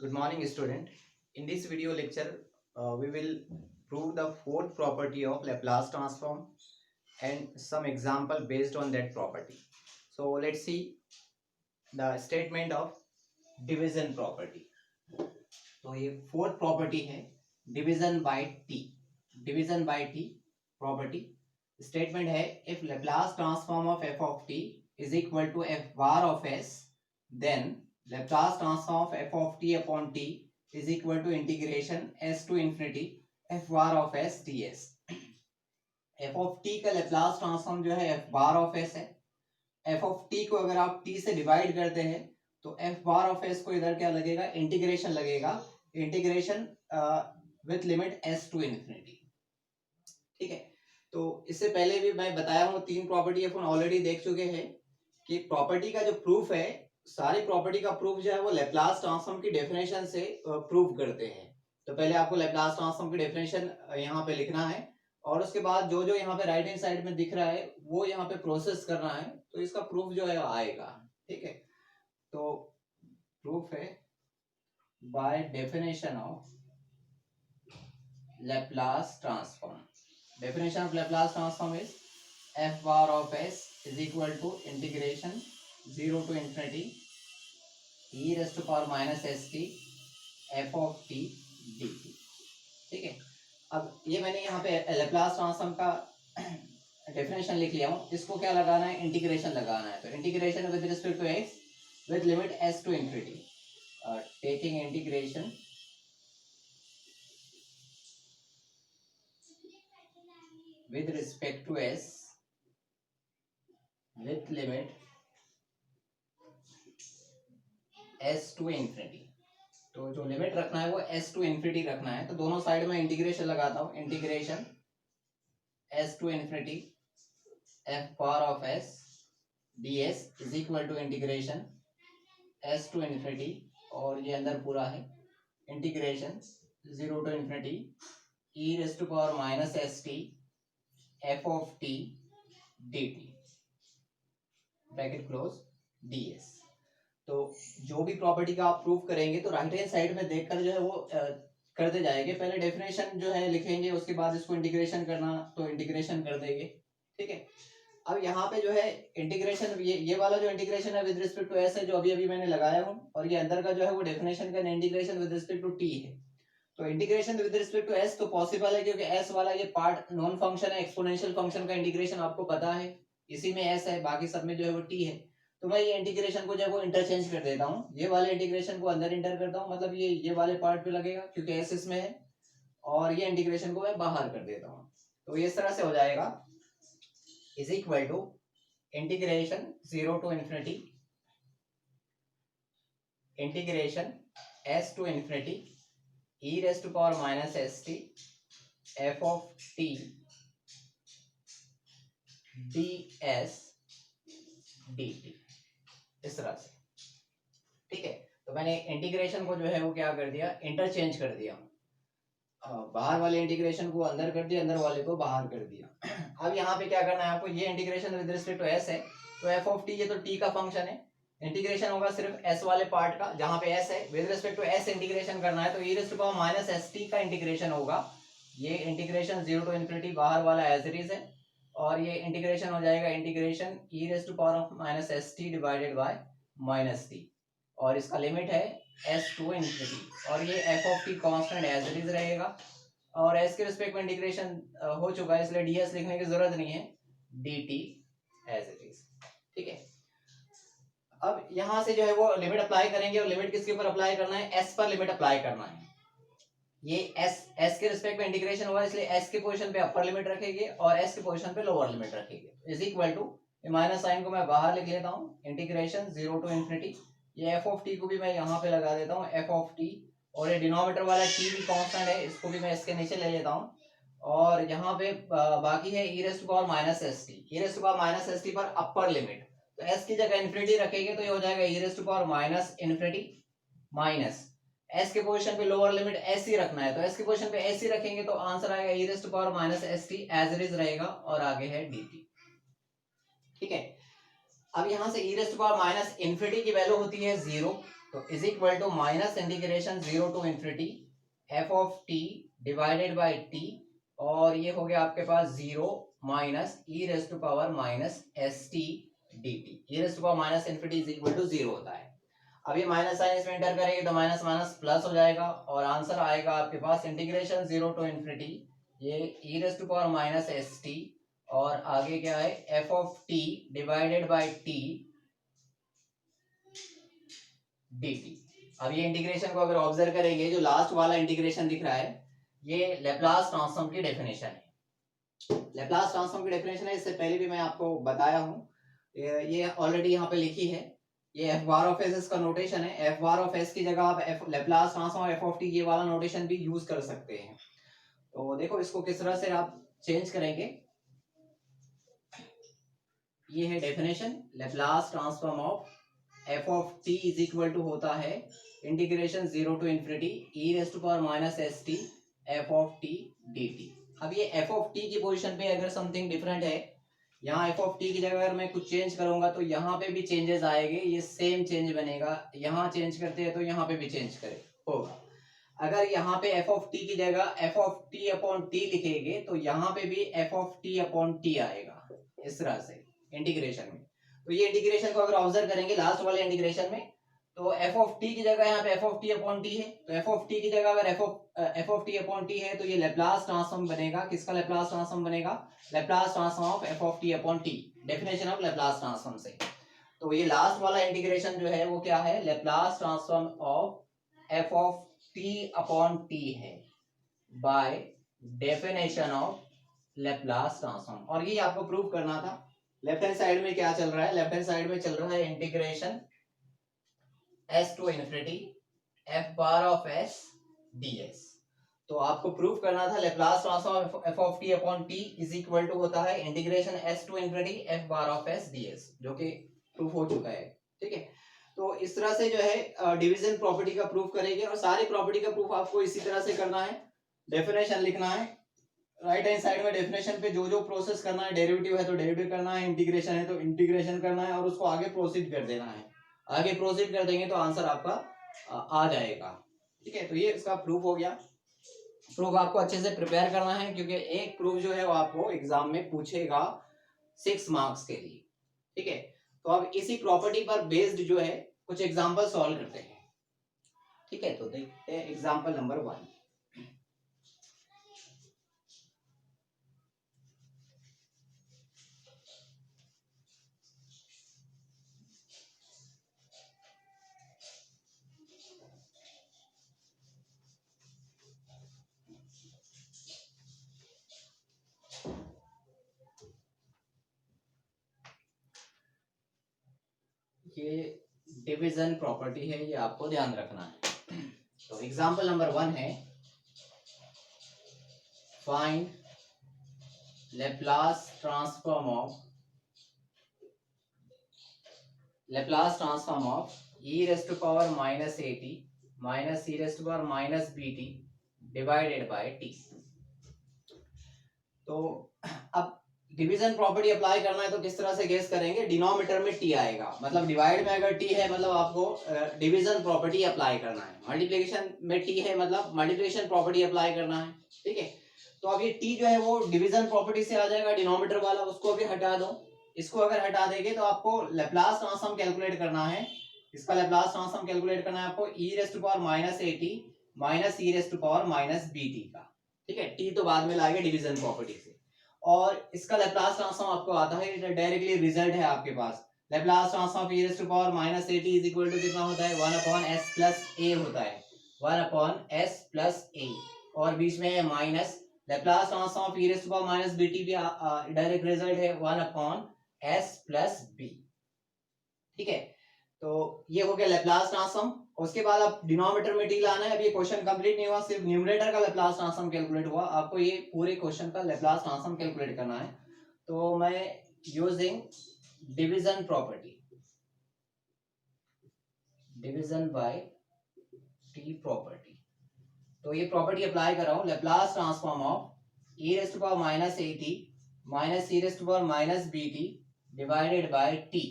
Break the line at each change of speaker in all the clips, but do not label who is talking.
Good morning, student. In this video lecture, we will prove the fourth property of Laplace transform and some example based on that property. So let's see the statement of division property. तो ये fourth property है division by t. Division by t property statement है if Laplace transform of f of t is equal to f bar of s, then Laplace transform of f of t upon t is equal to integration s to infinity f bar of s ds. f of t का Laplace transform जो है f bar of s है. f of t को अगर आप t से divide करते हैं तो f bar of s को इधर क्या लगेगा, इंटीग्रेशन लगेगा, integration with limit s to infinity. ठीक है, तो इससे पहले भी मैं बताया हूँ तीन प्रॉपर्टी अपन ऑलरेडी देख चुके हैं कि प्रॉपर्टी का जो प्रूफ है, सारी प्रॉपर्टी का प्रूफ जो है वो लैप्लास ट्रांसफॉर्म की डेफिनेशन से प्रूफ करते हैं. तो पहले आपको लैप्लास ट्रांसफॉर्म की डेफिनेशन यहाँ पे लिखना है और उसके बाद जो जो यहाँ पे राइट हैंड साइड में दिख रहा है वो यहाँ पे प्रोसेस करना है, तो इसका प्रूफ जो है आएगा. ठीक है, तो प्रूफ है by definition of Laplace transform. Definition of Laplace transform is f bar of s is equal to integration 0 to infinity e raised to power minus st f of t dt. ठीक है, अब ये मैंने यहाँ पे Laplace transform का definition लिख लिया हूँ. इसको क्या लगाना है, इंटीग्रेशन लगाना है. तो integration with respect to x with limit s to infinity, taking integration with respect to s with limit s to infinity. तो जो लिमिट रखना है वो s to infinity रखना है. तो दोनों साइड में इंटीग्रेशन लगाता हूँ. Integration s to infinity f bar of s ds is equal to integration s to infinity, और ये अंदर पूरा है integration 0 to infinity e raised to power minus st f of t dt bracket close ds. तो जो भी property का आप प्रूफ करेंगे तो राइट हैंड साइड में देखकर जो है वो करते जाएंगे. पहले डेफिनेशन जो है लिखेंगे, उसके बाद इसको इंटीग्रेशन करना तो इंटीग्रेशन कर देंगे. ठीक है, अब यहाँ पे जो है इंटीग्रेशन, ये वाला जो इंटीग्रेशन है विद रिस्पेक्ट टू s है जो अभी अभी मैंने लगाया हूँ, और ये अंदर का जो है वो डेफिनेशन का integration with respect to t है. तो integration with respect to s तो पॉसिबल है क्योंकि s वाला ये पार्ट नॉन फंक्शन है. एक्सपोनेंशियल फंक्शन का इंटीग्रेशन आपको पता है, इसी में s है, बाकी सब में जो है वो t है. तो मैं ये इंटीग्रेशन को जो है वो इंटरचेंज कर देता हूँ. ये वाले इंटीग्रेशन को अंदर इंटर करता हूँ, मतलब ये वाले पार्ट पे लगेगा क्योंकि s इसमें है, और ये इंटीग्रेशन को मैं बाहर कर देता हूँ. तो इस तरह से हो जाएगा is equal to integration 0 to infinity integration s to infinity e raised to power minus st f of t ds dt, इस तरह से. ठीक है, तो मैंने इंटीग्रेशन को जो है वो क्या कर दिया, इंटरचेंज कर दिया. बाहर वाले इंटीग्रेशन को अंदर कर दिया, अंदर वाले को बाहर कर दिया. अब यहाँ पे क्या करना है आपको, ये integration with respect to s है, तो f of t ये तो t का फंक्शन है. इंटीग्रेशन होगा सिर्फ s वाले पार्ट का, जहां पे s है with respect to s integration करना है, तो e raised to power minus st का इंटीग्रेशन होगा. ये इंटीग्रेशन 0 टू इन्फिनिटी बाहर वाला एज इट इज है, और ये इंटीग्रेशन हो जाएगा integration e raised to power minus st divided by minus t, और इसका लिमिट है s टू इन्फिनिटी, और ये f of t constant as it is रहेगा, और s के रिस्पेक्ट में इंटीग्रेशन हो चुका है इसलिए ds लिखने की जरूरत नहीं है, dt एज इट इज. ठीक है, अब यहां से जो है वो लिमिट अप्लाई करेंगे, और लिमिट किसके ऊपर अप्लाई करना है, s पर लिमिट अप्लाई करना है. ये s के रिस्पेक्ट में इंटीग्रेशन होगा, इसलिए s के पोजीशन पे अपर लिमिट रखेंगे और s के पोजीशन पे लोअर लिमिट रखेंगे. Is equal to, minus sign को मैं बाहर लिख लेता हूँ, इंटीग्रेशन 0 टू इन्फिनिटी, ये f ऑफ t को भी मैं यहाँ पे लगा देता हूँ f ऑफ t, और ये डिनोमिनेटर वाला t भी कांस्टेंट है, इसको भी मैं इसके नीचे ले लेता हूँ, और यहाँ पे बाकी है e raised to power minus st. e raised to power minus st पर अपर लिमिट, तो s की जगह इन्फिनिटी रखेंगे तो ये हो जाएगा e raised to power minus infinity minus s के पोजीशन पे लोअर लिमिट s ही रखना है, तो s के पोजीशन पे s ही रखेंगे तो आंसर आएगा e raised to power minus st as it is रहेगा, और आगे है dt. ठीक है, अब यहां से e raised to power minus infinity की वैल्यू होती है 0, तो is equal to minus integration 0 to infinity F of T divided by T, और ये हो गया आपके पास 0 minus E raise to power minus S T D T. E raise to power minus infinity is equal to 0 होता है। अब ये माइनस साइन इसमें एंटर करेंगे तो माइनस माइनस प्लस हो जाएगा, और आंसर आएगा आपके पास इंटीग्रेशन 0 टू इन्फिनिटी ये e raise to power minus S T, और आगे क्या है F of T divided by T D T. अब ये इंटीग्रेशन को अगर ऑब्जर्व करेंगे, जो लास्ट वाला इंटीग्रेशन दिख रहा है ये लेप्लास ट्रांसफॉर्म की डेफिनेशन है। लेप्लास ट्रांसफॉर्म की डेफिनेशन है, इससे पहले भी मैं आपको बताया हूँ, ये ऑलरेडी यहाँ पे लिखी है। ये एफ बार ऑफ एस इसका नोटेशन है। एफ बार ऑफ एस की जगह आप F Laplace transform F of T ये वाला नोटेशन भी यूज कर सकते हैं। तो देखो इसको किस तरह से आप चेंज करेंगे। ये है definition, Laplace transform of F of T is equal to होता है integration 0 to infinity E raise to power minus S T F of T D T. अब ये एफ ऑफ टी की पोजीशन पे अगर समथिंग डिफरेंट है, यहाँ F of T की जगह अगर मैं कुछ चेंज करूंगा तो यहाँ पे भी चेंजेस आएंगे, ये सेम चेंज बनेगा। यहाँ चेंज करते हैं तो यहाँ पे भी चेंज करे होगा। अगर यहाँ पे एफ ऑफ टी की जगह F of T upon T लिखेंगे तो यहाँ पे भी F of T upon T आएगा इस तरह से इंटीग्रेशन में। तो ये इंटीग्रेशन को अगर ऑब्जर्व करेंगे लास्ट वाले इंटीग्रेशन में, तो एफ ऑफ टी की जगह यहाँ पे F of T upon T है, तो एफ ऑफ टी की जगह अगर F of T upon T है तो ये लेप्लास ट्रांसफॉर्म बनेगा। किसका लेप्लास ट्रांसफॉर्म बनेगा? Laplace transform of F of T upon T, definition of Laplace transform से। तो ये लास्ट वाला इंटीग्रेशन जो है वो क्या है? Laplace transform of F of T upon T है by definition of Laplace transform. और ये आपको प्रूव करना था। लेफ्ट हैंड साइड में क्या चल रहा है? लेफ्ट हैंड साइड में चल रहा है integration s to infinity f bar of s ds। तो आपको प्रूव करना था Laplace transform f of t upon t is equal to होता है integration s to infinity f bar of s ds, जो कि प्रूफ हो चुका है। ठीक है, तो इस तरह से जो है डिवीजन प्रॉपर्टी का प्रूफ करेंगे, और सारी प्रॉपर्टी का प्रूफ आपको इसी तरह से करना है। डेफिनेशन लिखना है, राइट हैंड साइड में डेफिनेशन पे जो जो प्रोसेस करना है, डेरिवेटिव है तो डेरिवेटिव करना है, इंटीग्रेशन है तो इंटीग्रेशन करना है, और उसको आगे प्रोसीड कर देना है। आगे प्रोसीड कर देंगे तो आंसर आपका आ जाएगा। ठीक है, तो ये इसका प्रूफ हो गया। प्रूफ आपको अच्छे से प्रिपेयर करना है, क्योंकि एक प्रूफ जो है वो आपको एग्जाम में पूछेगा 6 मार्क्स के लिए। ठीक है, तो अब इसी प्रॉपर्टी पर बेस्ड जो है कुछ एग्जाम्पल सॉल्व करते हैं। ठीक है, तो देखते हैं एग्जाम्पल नंबर 1। ये डिवीजन प्रॉपर्टी है, ये आपको ध्यान रखना है। तो एग्जांपल नंबर 1 है, find Laplace transform of e raise to power minus A T minus E raise to power minus B T divided by T. तो अब डिवीजन प्रॉपर्टी अप्लाई करना है तो किस तरह से गेस करेंगे? डिनोमिनेटर में टी आएगा, मतलब डिवाइड में अगर टी है मतलब आपको डिवीजन प्रॉपर्टी अप्लाई करना है। मल्टीप्लिकेशन में टी है मतलब मल्टीप्लिकेशन प्रॉपर्टी अप्लाई करना है। ठीक है, तो अब ये टी जो है वो डिवीजन प्रॉपर्टी से आ जाएगा, डिनोमिनेटर वाला, उसको भी हटा दो। इसको अगर हटा देंगे तो आपको लेप्लास ट्रांसफॉर्म कैलकुलेट करना है। इसका लेप्लास ट्रांसफॉर्म कैलकुलेट करना है आपको e raise to power minus A T minus E raise to power minus B T का। ठीक है, टी तो बाद में लाएंगे डिवीजन प्रॉपर्टी से, और इसका लेप्लास ट्रांसफॉर्म आपको आता है, डायरेक्टली रिजल्ट है आपके पास। Laplace transform of e raise to power minus A T is equal to कितना होता है? 1 अपॉन s प्लस a होता है, 1 अपॉन s प्लस a, और बीच में है minus. Laplace transform of e raise to power minus B T भी डायरेक्ट रिजल्ट है, 1 अपॉन s प्लस b। ठीक है, तो ये हो गया लेप्लास ट्रांसफॉर्म। उसके बाद आप डिनोमिनेटर में टी लाना है। अब ये क्वेश्चन कंप्लीट नहीं हुआ, सिर्फ न्यूमरेटर का लेप्लास ट्रांसफॉर्म कैलकुलेट हुआ, आपको ये पूरे क्वेश्चन का लेप्लास ट्रांसफॉर्म कैलकुलेट करना है। तो मैं using division property, division by T property, तो ये प्रॉपर्टी अप्लाई कर रहा हूं। Laplace transform of e raise to power minus A T minus E raise to power minus B T divided by T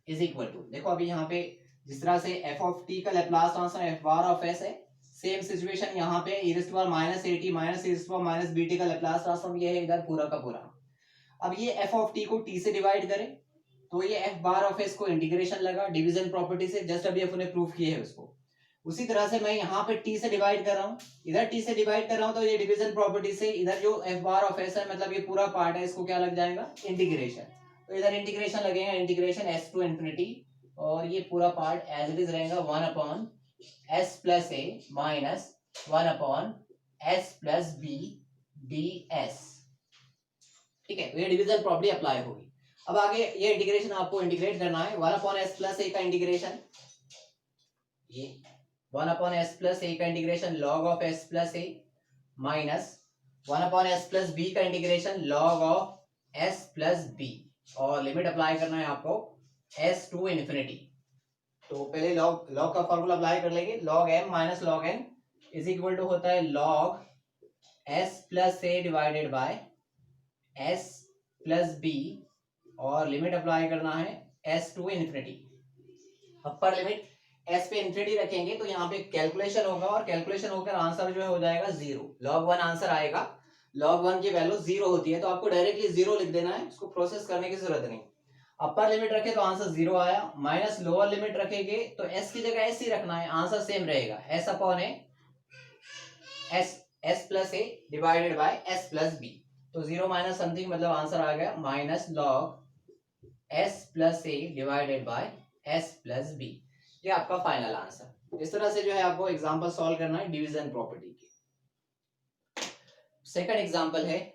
is equal to, देखो अभी यहाँ पे जिस तरह से एफ ऑफ टी का Laplace transform F bar of S है, same situation यहाँ पे e minus A T minus e minus B T का लैप्लास ट्रांसफॉर्म ये है इधर पूरा का पूरा। अब ये एफ ऑफ टी को टी से डिवाइड करें तो ये एफ बार ऑफ एस को इंटीग्रेशन लगा डिवीजन प्रॉपर्टी से, जस्ट अभी अपने प्रूफ किए है उसको। उसी तरह से मैं यहाँ पे टी से डिवाइड कर रहा हूँ, इधर टी से डिवाइड कर रहा हूँ, तो ये डिवीजन प्रॉपर्टी से इधर जो एफ बार ऑफ एस है मतलब ये पूरा पार्ट है, इसको क्या लग जाएगा इंटीग्रेशन। तो इधर इंटीग्रेशन लगेगा, इंटीग्रेशन एस टू इन्फिनिटी, और ये पूरा पार्ट एज इट इज रहेगा 1 upon S plus A minus 1 upon S plus B D S. ठीक है, तो ये डिवीजन प्रॉपर्टी अप्लाई होगी। अब आगे ये इंटीग्रेशन आपको इंटीग्रेट करना है, 1 अपॉन एस प्लस ए का इंटीग्रेशन, ये 1 अपॉन एस प्लस ए का integration log of S plus A minus 1 upon S plus B का integration log of S plus B, और लिमिट अप्लाई करना है आपको एस टू इन्फिनिटी। तो पहले लॉग का फॉर्मूला अप्लाई कर लेंगे, log M minus log N is equal to होता है log S plus A divided by S plus B, और लिमिट अप्लाई करना है S to infinity. Upper limit S पे इन्फिनिटी रखेंगे तो यहाँ पे कैलकुलेशन होगा, और कैलकुलेशन होकर आंसर जो है हो जाएगा 0, log 1 आंसर आएगा। log 1 की वैल्यू 0 होती है तो आपको डायरेक्टली 0 लिख देना है, उसको प्रोसेस करने की जरूरत नहीं। अपर लिमिट रखे तो आंसर 0 आया, माइनस लोअर लिमिट रखेंगे तो एस की जगह एस ही रखना है, आंसर सेम रहेगा S upon A S plus A divided by S plus B. तो 0 माइनस समथिंग मतलब आंसर आ गया minus log S plus A divided by S plus B. ये आपका फाइनल आंसर। इस तरह से जो है आपको एग्जांपल सॉल्व करना है डिवीजन प्रॉपर्टी की। सेकंड एग्जांपल है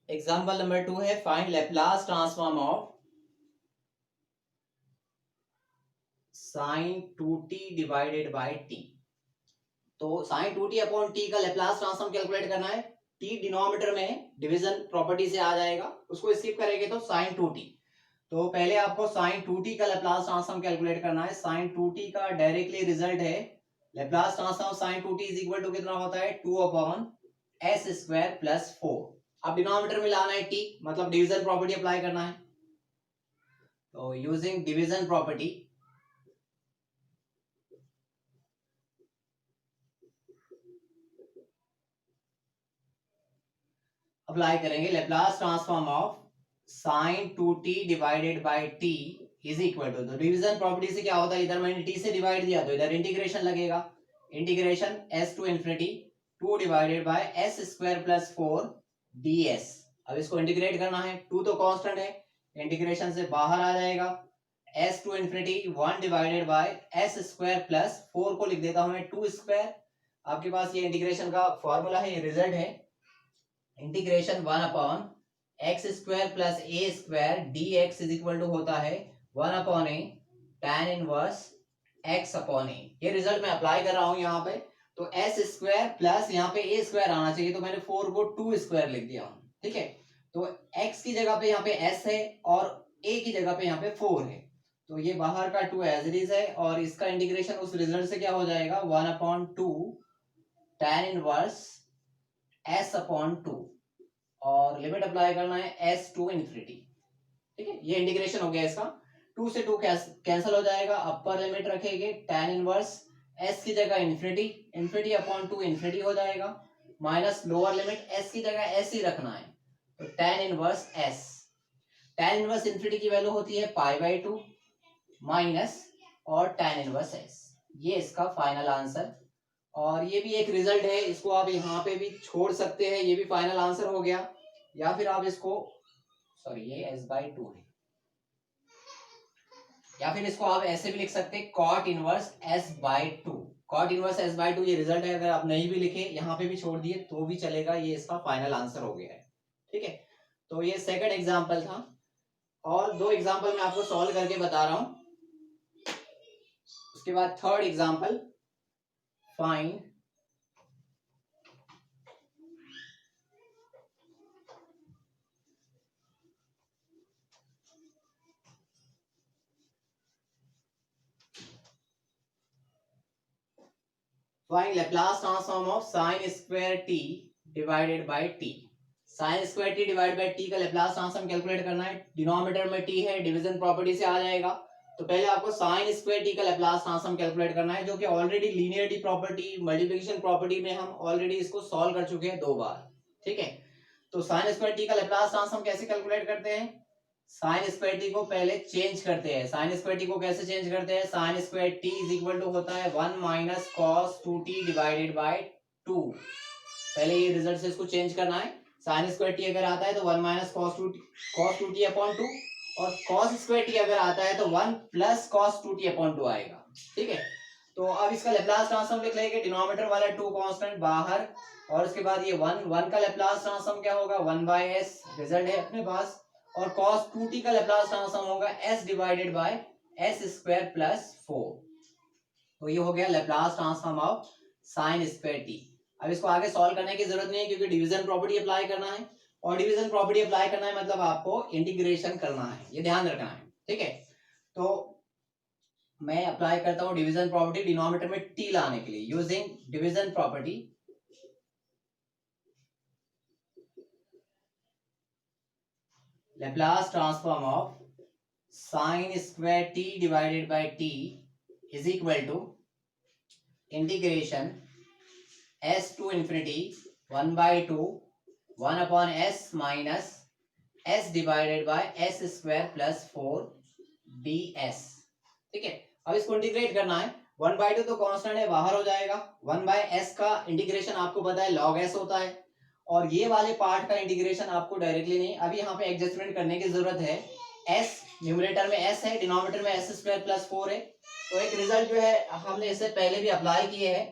एग्जांपल नंबर 2 है find Laplace transform of sin 2t divided by t। तो sin 2t अपॉन t का लैप्लास ट्रांसफॉर्म कैलकुलेट करना है, t डिनोमिनेटर में डिवीजन प्रॉपर्टी से आ जाएगा, उसको स्किप करेंगे तो sin 2t। तो पहले आपको sin 2t का लैप्लास ट्रांसफॉर्म कैलकुलेट करना है। sin 2t का डायरेक्टली रिजल्ट है Laplace transform sin 2t is equal to कितना होता है 2 अपॉन एस स्क्वायर प्लस 4। अब डिनोमिनेटर में लाना है t, मतलब डिवीजन प्रॉपर्टी अप्लाई करना है। तो यूजिंग डिवीजन प्रॉपर्टी अप्लाई करेंगे, Laplace transform of sin 2t divided by t is equal to, तो डिवीजन प्रॉपर्टी से क्या होता है, इधर मैंने t से डिवाइड दिया तो इधर इंटीग्रेशन लगेगा, integration s to infinity 2 divided by s square plus 4 ds। अब इसको इंटीग्रेट करना है, 2 तो कांस्टेंट है, इंटीग्रेशन से बाहर आ जाएगा, s to infinity 1 divided by s square plus 4 को लिख देता हूं मैं 2 स्क्वायर। आपके पास ये इंटीग्रेशन का फॉर्मूला है, ये रिजल्ट है, integration 1 upon x square plus a square d x is equal to होता है 1 upon a tan inverse x upon a. ये रिजल्ट मैं अप्लाई कर रहा हूं यहाँ पे, तो एस स्क्वायर प्लस यहाँ पे ए स्क्वायर आना चाहिए, तो मैंने 4 को 2 स्क्वायर लिख दिया हूं। ठीक है, तो x की जगह पे यहाँ पे s है और a की जगह पे यहाँ पे 4 है, तो ये बाहर का 2 एज इट इज है, और इसका इंटीग्रेशन उस रिजल्ट से क्या हो जाएगा 1 upon 2 tan inverse s upon 2, और लिमिट अप्लाई करना है s टू इन्फिनिटी। ठीक है, ये इंटीग्रेशन हो गया इसका, 2 से 2 कैंसिल हो जाएगा, अपर लिमिट रखेंगे tan इनवर्स s की जगह इन्फिनिटी, इन्फिनिटी अपॉन 2 इन्फिनिटी हो जाएगा, माइनस लोअर लिमिट s की जगह s ही रखना है, तो tan inverse s, tan inverse infinity की वैल्यू होती है π/2 माइनस और tan इनवर्स s। ये इसका फाइनल आंसर, और ये भी एक रिजल्ट है, इसको आप यहाँ पे भी छोड़ सकते हैं, ये भी फाइनल आंसर हो गया, या फिर आप इसको सॉरी ये s/2 है, या फिर इसको आप ऐसे भी लिख सकते हैं cot inverse s/2। cot inverse s/2 ये रिजल्ट है, अगर आप नहीं भी लिखे यहाँ पे भी छोड़ दिए तो भी चलेगा, ये इसका फाइनल आंसर हो गया है। ठीक है, तो ये सेकंड एग्जांपल था, और 2 एग्जांपल मैं आपको सॉल्व करके बता रहा हूं। उसके बाद third example find find Laplace transform of sine square t divided by T. Sign square T divide by T का लैप्लास ट्रांसफॉर्म कैलकुलेट करना है। डिनोमिनेटर में टी है, डिवीजन प्रॉपर्टी से आ जाएगा। तो पहले आपको साइन स्क्वायर टी का लैप्लास ट्रांसफॉर्म कैलकुलेट करना है, जो कि already linearity property, multiplication property में हम ऑलरेडी इसको सॉल्व कर चुके हैं 2 बार। ठीक है, तो साइन स्क्वायर टी का लैप्लास ट्रांसफॉर्म कैसे कैलकुलेट करते हैं? साइन स्क्वायर टी को पहले चेंज करते हैं। साइन स्क्वायर टी को कैसे चेंज करते हैं? Sine square t is equal to होता है 1 minus cos 2t divided bye 2। पहले ये रिजल्ट से इसको चेंज करना है। साइन स्क्वायर टी अगर आता है तो 1 माइनस कॉस 2t अपॉन 2, और कॉस स्क्वायर टी अगर आता है तो 1 प्लस कॉस 2t अपॉन 2 आएगा। ठीक है, तो अब इसका लैप्लास ट्रांसफॉर्म लिख लेंगे। डिनोमिनेटर वाला 2 कांस्टेंट बाहर, और उसके बाद ये 1 का लैप्लास ट्रांसफॉर्म क्या होगा? 1/s रिजल्ट है अपने पास। और cos 2t का लैप्लास ट्रांसफॉर्म होगा s divided by s square plus 4। तो ये हो गया Laplace transform of sine square T. अब इसको आगे सॉल्व करने की जरूरत नहीं है, क्योंकि डिवीजन प्रॉपर्टी अप्लाई करना है, और डिवीजन प्रॉपर्टी अप्लाई करना है मतलब आपको इंटीग्रेशन करना है, ये ध्यान रखना है। ठीक है, तो मैं अप्लाई करता हूं डिवीजन प्रॉपर्टी डिनोमिनेटर में टी लाने के लिए। Using division property, Laplace transform of sine square t divided by T is equal to integration s to infinity 1/2 1 upon s minus s divided by s square plus 4 ds। ठीक है, अब इसको integrate करना है। 1/2 तो कांस्टेंट है, बाहर हो जाएगा। 1/s का इंटीग्रेशन आपको पता है log s होता है, और ये वाले पार्ट का इंटीग्रेशन आपको डायरेक्टली नहीं, अभी यहाँ पे एडजस्टमेंट करने की जरूरत है। s न्यूमरेटर में s है, डिनोमिनेटर में s स्क्वायर प्लस 4 है। तो एक रिजल्ट जो है हमने इससे पहले भी अप्लाई किए हैं,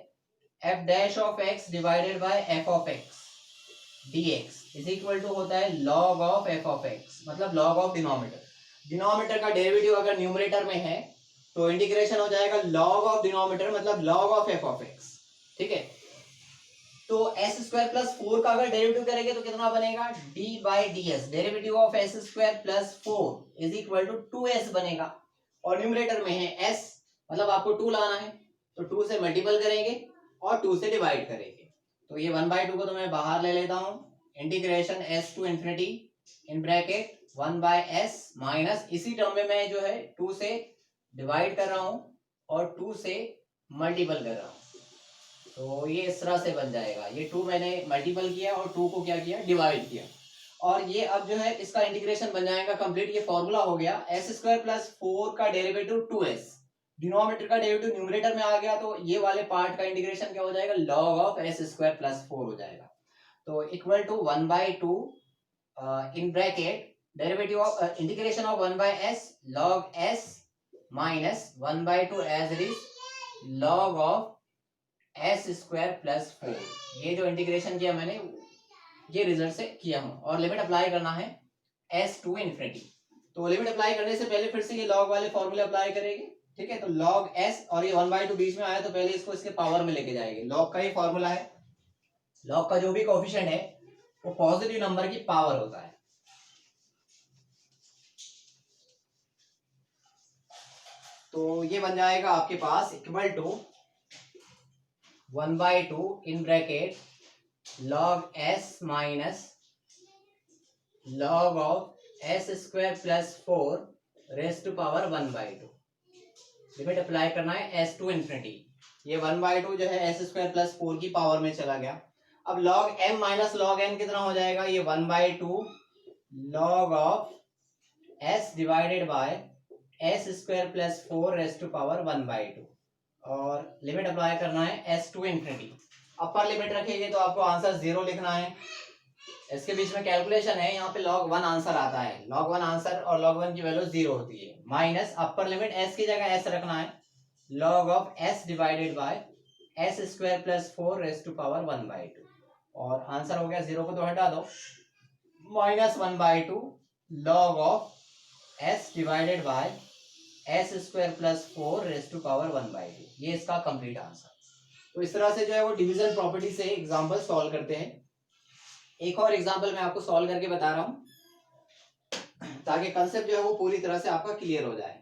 f dash of x divided by f of x dx is equal to होता है log of f of x, मतलब log ऑफ डिनोमिनेटर। डिनोमिनेटर का डेरिवेटिव अगर न्यूमरेटर में है तो इंटीग्रेशन हो जाएगा log ऑफ डिनोमिनेटर, मतलब log of f of x। ठीक है, तो s स्क्वायर प्लस 4 का अगर डेरिवेटिव करेंगे तो कितना बनेगा? d by d s, derivative of s square plus 4 is equal to 2s बनेगा। और न्यूमरेटर में है s, मतलब आपको 2 लाना है, तो 2 से मल्टीपल करेंगे और 2 से डिवाइड करेंगे। तो ये 1/2 को तो मैं बाहर ले लेता हूं। Integration s to infinity in bracket 1/s minus, इसी टर्म में मैं जो है 2 से डिवाइड कर रहा हूं और 2 से मल्टीपल कर रहा हूं, तो ये इस तरह से बन जाएगा। ये 2 मैंने मल्टीपल किया और 2 को क्या किया? डिवाइड किया, और ये अब जो है इसका इंटीग्रेशन बन जाएगा कंप्लीट। ये फॉर्मूला हो गया s स्क्वायर प्लस 4 का डेरिवेटिव 2s, डिनोमिनेटर का डेरिवेटिव न्यूमरेटर में आ गया, तो ये वाले पार्ट का इंटीग्रेशन क्या हो जाएगा? log of s square plus 4 हो जाएगा। तो equal to 1/2 in bracket derivative of integration of 1/s log s minus 1/2 as it is log of s square plus 4। ये जो इंटीग्रेशन किया मैंने, ये रिजल्ट से किया हूं, और लिमिट अप्लाई करना है s टू इंफिनिटी। तो लिमिट अप्लाई करने से पहले फिर से ये log वाले फॉर्मूले अप्लाई करेंगे। ठीक है, तो log s, और ये 1/2 बीच में आया तो पहले इसको इसके पावर में लेके जाएंगे। log का ही फॉर्मूला है, log का जो भी कोएफिशिएंट है वो पॉजिटिव नंबर की पावर होता है। तो ये बन जाएगा आपके पास equal to 1/2 in bracket log s minus log of s square plus 4 raise to power 1/2। Limit apply करना है s टू इंफिनिटी। ये 1/2 जो है s स्क्वायर प्लस 4 की पावर में चला गया। अब log m minus log n कितना हो जाएगा? ये 1/2 log of s divided by s square plus 4 raise to power 1/2, और लिमिट अप्लाई करना है s to infinity. Upper limit रखेंगे तो आपको आंसर 0 लिखना है। इसके बीच में कैलकुलेशन है, यहाँ पे log 1 आंसर आता है, log 1 आंसर और log 1 की वैल्यू 0 होती है। माइनस अपर लिमिट s की जगह s रखना है, log of s divided by s square plus 4 raise to power 1/2, और आंसर हो गया 0 को तो हटा दो, minus 1/2 log of s divided by s square plus 4 raise to power 1/2। ये इसका कंप्लीट आंसर। तो इस तरह से जो है वो डिवीजन प्रॉपर्टी से एग्जांपल सॉल्व करते हैं। एक और एग्जांपल मैं आपको सॉल्व करके बता रहा हूं, ताकि कंसेप्ट जो है वो पूरी तरह से आपका क्लियर हो जाए।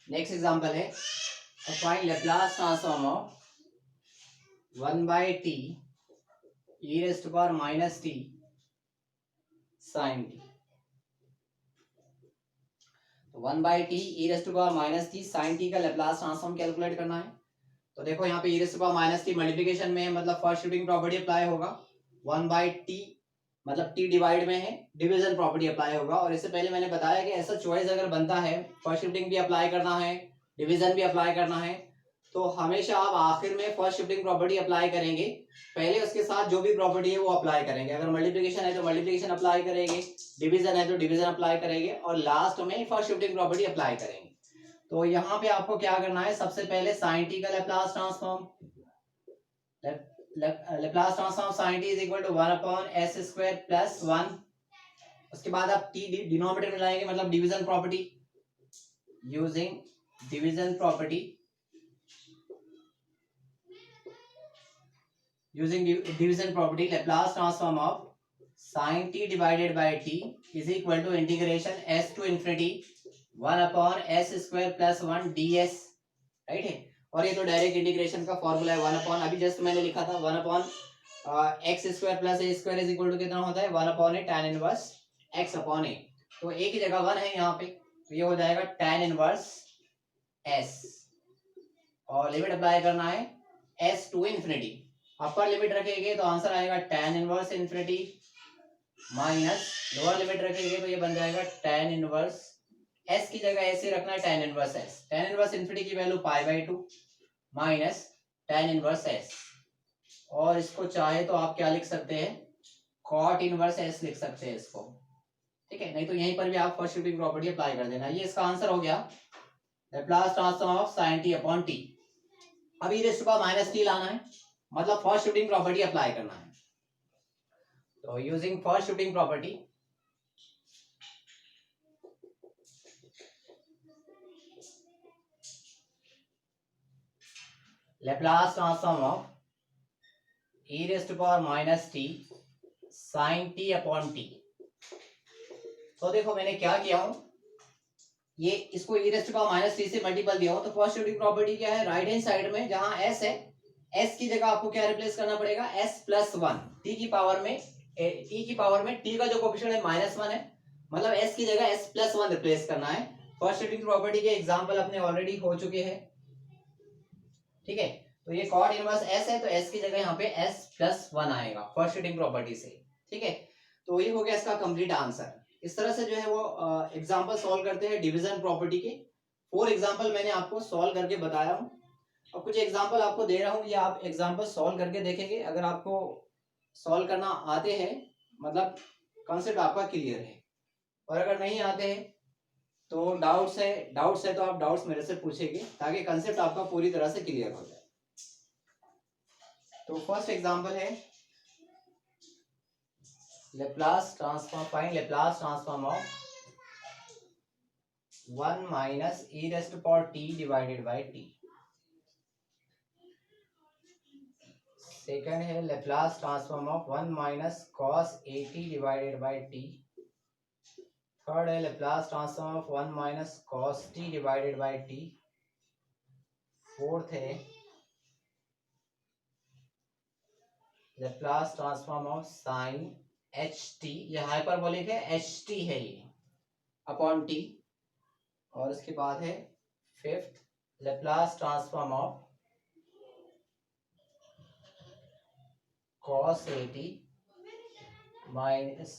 नेक्स्ट एग्जांपल है find Laplace transform of 1/t e raised to power minus t sin t। 1/t e raised to power minus t sin t का लैप्लास ट्रांसफॉर्म कैलकुलेट करना है। तो देखो यहाँ पे e raised to power minus t multiplication में है, मतलब फर्स्ट शिफ्टिंग प्रॉपर्टी अप्लाई होगा। 1/t मतलब t डिवाइड में है, डिवीजन प्रॉपर्टी अप्लाई होगा। और इससे पहले मैंने बताया कि ऐसा चॉइस अगर बनता है, फर्स्ट शिफ्टिंग भी अप्लाई करना है, डिवीजन भी अप्लाई करना है, तो हमेशा आप आखिर में फर्स्ट शिफ्टिंग प्रॉपर्टी अप्लाई करेंगे, पहले उसके साथ जो भी प्रॉपर्टी है वो अप्लाई करेंगे। अगर मल्टीप्लिकेशन है तो मल्टीप्लिकेशन अप्लाई करेंगे, डिवीजन है तो डिवीजन अप्लाई करेंगे, और लास्ट में फर्स्ट शिफ्टिंग प्रॉपर्टी अप्लाई करेंगे। तो यहाँ पे आपको क्या करना है, सबसे पहले साइन टी का Laplace transform, Laplace transform sine t is equal to 1/s² plus 1। उसके बाद आप टी डिनोमिनेटर में लाएंगे, मतलब division property, using division property, using division property Laplace transform of sin t divided by t is equal to integration s to infinity 1/s² plus 1 ds, right है। और ये तो डायरेक्ट इंटीग्रेशन का formula है, 1 अभी जस्ट मैंने लिखा था 1/x² plus a² is equal to कितना होता है 1/a tan inverse x upon a। तो a की जगह 1 है यहाँ पे, तो ये हो जाएगा tan इनवर्स s, और लिमिट अप्लाई करना है s to infinity. Upper limit रखेंगे तो आंसर आएगा tan inverse infinity minus lower limit रखेंगे तो ये बन जाएगा tan इनवर्स s की जगह ऐसे रखना है tan inverse s, tan inverse infinity की value π/2 minus tan inverse s, और इसको चाहे तो आप क्या लिख सकते हैं cot इनवर्स s लिख सकते हैं इसको, ठीक है। नहीं तो यहीं पर भी आप फर्स्ट शिफ्टिंग प्रॉपर्टी अप्लाई कर देना। ये इसका आंसर हो गया Laplace transform of sin t upon t। अब e raise to power minus t लाना है, मतलब फर्स्ट शिफ्टिंग प्रॉपर्टी अप्लाई करना है। तो using first shifting property, Laplace transform of e raise to power minus t sin t upon t। तो देखो मैंने क्या किया हूं, ये इसको e raise to power minus t से मल्टीपल दिया हूं, तो फर्स्ट शिफ्टिंग प्रॉपर्टी क्या है, राइट हैंड साइड में जहां s है, s की जगह आपको क्या रिप्लेस करना पड़ेगा s प्लस 1, t की पावर में t का जो कोफिशिएंट है -1 है, मतलब s की जगह s प्लस 1 रिप्लेस करना है। फर्स्ट शिफ्टिंग प्रॉपर्टी के एग्जांपल अपने ऑलरेडी हो चुके हैं, ठीक है। तो ये कॉट इनवर्स s है, तो s की जगह यहाँ पे s प्लस 1 आएगा फर्स्ट शिफ्टिंग प्रॉपर्टी से, ठीक है। तो ये हो गया इसका कंप्लीट आंसर। इस तरह से जो है वो एग्जांपल सॉल्व करते हैं डिवीजन प्रॉपर्टी के। 4 एग्जांपल मैंने आपको सॉल्व करके बताया हूँ, और कुछ एग्जांपल आपको दे रहा हूँ, ये आप एग्जांपल सॉल्व करके देखेंगे। अगर आपको सॉल्व करना आते हैं, मतलब कॉन्सेप्ट आपका क्लियर है, और अगर नहीं आते हैं तो डाउट्स है तो आप डाउट्स मेरे से पूछेंगे, ताकि कंसेप्ट आपका पूरी तरह से क्लियर हो जाए। तो फर्स्ट एग्जांपल है Laplace transform, find Laplace transform of 1 minus e raise to power t divided by t। Second है Laplace transform of 1 minus cos at divided by t। Third है Laplace transform of 1 minus cos t divided by t। Fourth है Laplace transform of sin ht, ये hyperbolic है, ht है ये, upon t। और इसके बाद है fifth Laplace transform of cos at minus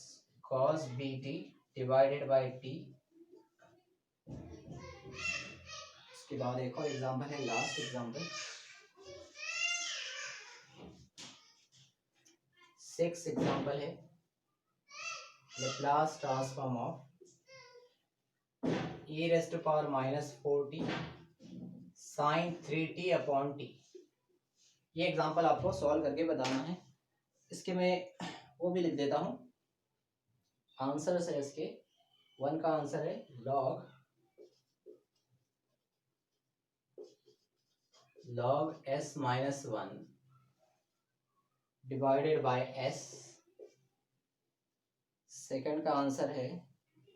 cos bt divided by t। इसके बाद एक और एग्जांपल है, लास्ट एग्जांपल, सिक्स एग्जांपल है Laplace transform of e raise to power minus 4t sin 3t upon t। ये एग्जांपल आपको solve करके बताना है। इसके मैं वो भी लिख देता हूँ, आंसर है इसके। 1 का आंसर है log s minus 1 divided by s। Second का आंसर है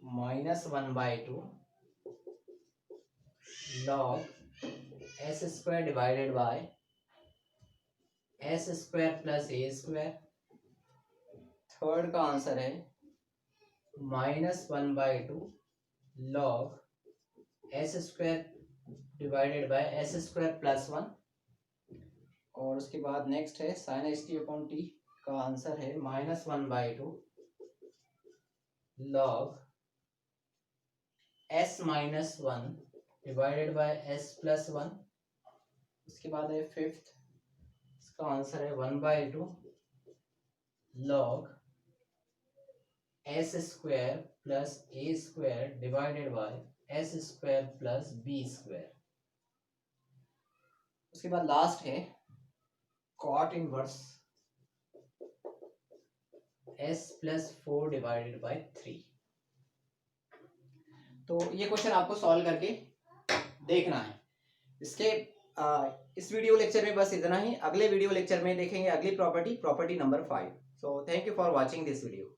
-1/2 log s square divided by s square plus a square. Third का आंसर है -1/2 log s square divided by s square plus 1। और उसके बाद नेक्स्ट है sine s t upon t का answer है -1/2 log s minus 1 divided by s plus 1। उसके बाद है फिफ्थ, इसका आंसर है 1/2 log s square plus a square divided by s square plus b square. उसके बाद लास्ट है cot inverse s plus 4 divided by 3। तो ये क्वेश्चन आपको सॉल्व करके देखना है। इसके इस वीडियो लेक्चर में बस इतना ही। अगले वीडियो लेक्चर में देखेंगे अगली property number 5। So thank you for watching this video.